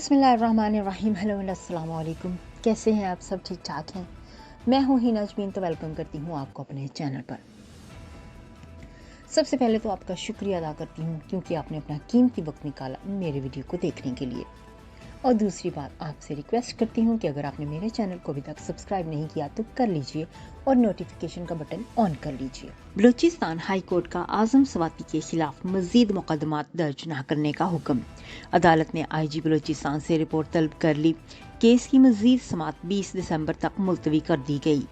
बिस्मिल्लाहिर्रहमानिर्रहीम। Hello and अस्सलाम वालेकुम। कैसे हैं आप सब? ठीक ठाक हैं? मैं हूँ हिना अजमीन, तो वेलकम करती हूँ आपको अपने चैनल पर। सबसे पहले तो आपका शुक्रिया अदा करती हूँ क्योंकि आपने अपना कीमती वक्त निकाला मेरे वीडियो को देखने के लिए। और दूसरी बात, आपसे रिक्वेस्ट करती हूँ कि अगर आपने मेरे चैनल को अभी तक सब्सक्राइब नहीं किया तो कर लीजिए और नोटिफिकेशन का बटन ऑन कर लीजिए। बलूचिस्तान हाई कोर्ट का आजम सवाती के खिलाफ मजीद मुकदमात दर्ज न करने का हुक्म। अदालत ने IG बलूचिस्तान से रिपोर्ट तलब कर ली। केस की मजीद समाअत 20 दिसंबर तक मुलतवी कर दी गई।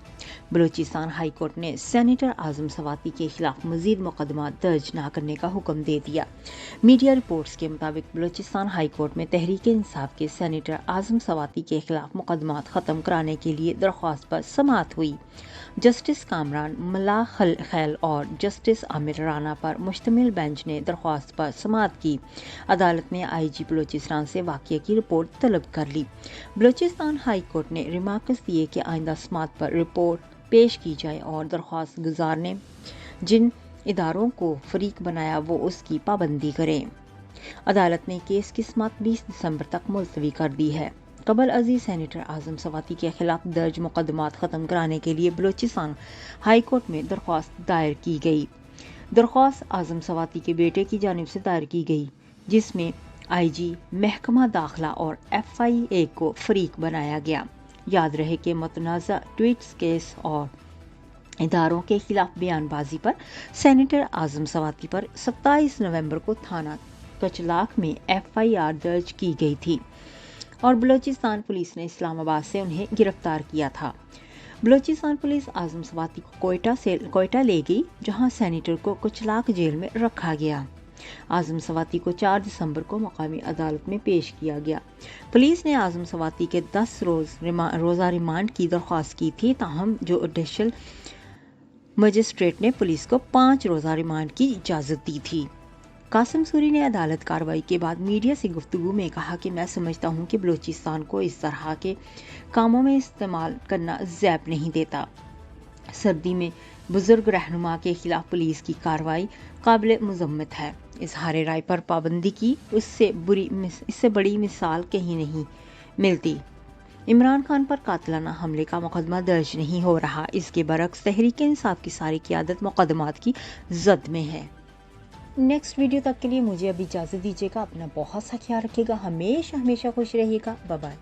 बलूचिस्तान हाई कोर्ट ने सेनेटर आजम सवाती के खिलाफ मजीद मुकदमात दर्ज न करने का हुक्म दे दिया। मीडिया रिपोर्ट्स के मुताबिक बलूचिस्तान हाई कोर्ट में तहरीक इंसाफ के सेनेटर आजम सवाती के खिलाफ मुकदमात ख़त्म कराने के लिए दरख्वास्त पर समाअत हुई। जस्टिस कामरान मल्ला खैल और जस्टिस आमिर राना पर मुश्तमिल बेंच ने दरख्वास्त पर समाअत की। अदालत ने IG बलूचिस्तान से वाक़या की रिपोर्ट तलब कर ली। बलूचिस्तान हाई कोर्ट ने रिमार्क्स दिए कि आइंदा समाअत पर रिपोर्ट पेश की जाए और दरख्वास्त गुजार ने जिन इदारों को फरीक बनाया वो उसकी पाबंदी करें। अदालत ने केस की समाअत 20 दिसंबर तक मुलतवी कर दी है। कबल अजीज सेनेटर आजम सवाती के खिलाफ दर्ज मुकदमात ख़त्म कराने के लिए बलूचिस्तान हाई कोर्ट में दरख्वास्त दायर की गई। दरख्वास्त आजम सवाती के बेटे की जानिब से दायर की गई, जिसमें IG, महकमा दाखिला और FIA को फरीक बनाया गया। याद रहे कि मुतनाज़ा ट्वीट्स केस और इदारों के खिलाफ बयानबाजी पर सेनेटर आजम सवाती पर 27 नवंबर को थाना कचलाख में FIR दर्ज की गई थी और बलूचिस्तान पुलिस ने इस्लामाबाद से उन्हें गिरफ्तार किया था। बलूचिस्तान पुलिस आजम सवाती को कोयटा ले गई, जहां सेनेटर को कचलाख जेल में रखा गया। आजम सवाती को 4 दिसंबर को मकामी अदालत में पेश किया गया। पुलिस ने आजम सवाती के 10 रोज़ा रिमांड की दरख्वास्त की थी, ताहम जुडिशल मजिस्ट्रेट ने पुलिस को 5 रोज़ा रिमांड की इजाज़त दी थी। कासिम सूरी ने अदालत कार्रवाई के बाद मीडिया से गुफ्तगू में कहा कि मैं समझता हूं कि बलूचिस्तान को इस तरह के कामों में इस्तेमाल करना ज़ैब नहीं देता। सर्दी में बुजुर्ग रहनुमा के खिलाफ पुलिस की कार्रवाई काबिल मुज़म्मत है। इजहार राय पर पाबंदी की इससे बड़ी मिसाल कहीं नहीं मिलती। इमरान खान पर कातिलाना हमले का मुकदमा दर्ज नहीं हो रहा। इसके बरक्स तहरीक इंसाफ की सारी क़यादत मुकदमात की जद में है। नेक्स्ट वीडियो तक के लिए मुझे अभी इजाज़त दीजिएगा। अपना बहुत सा ख्याल रखिएगा। हमेशा खुश रहिएगा। Bye bye.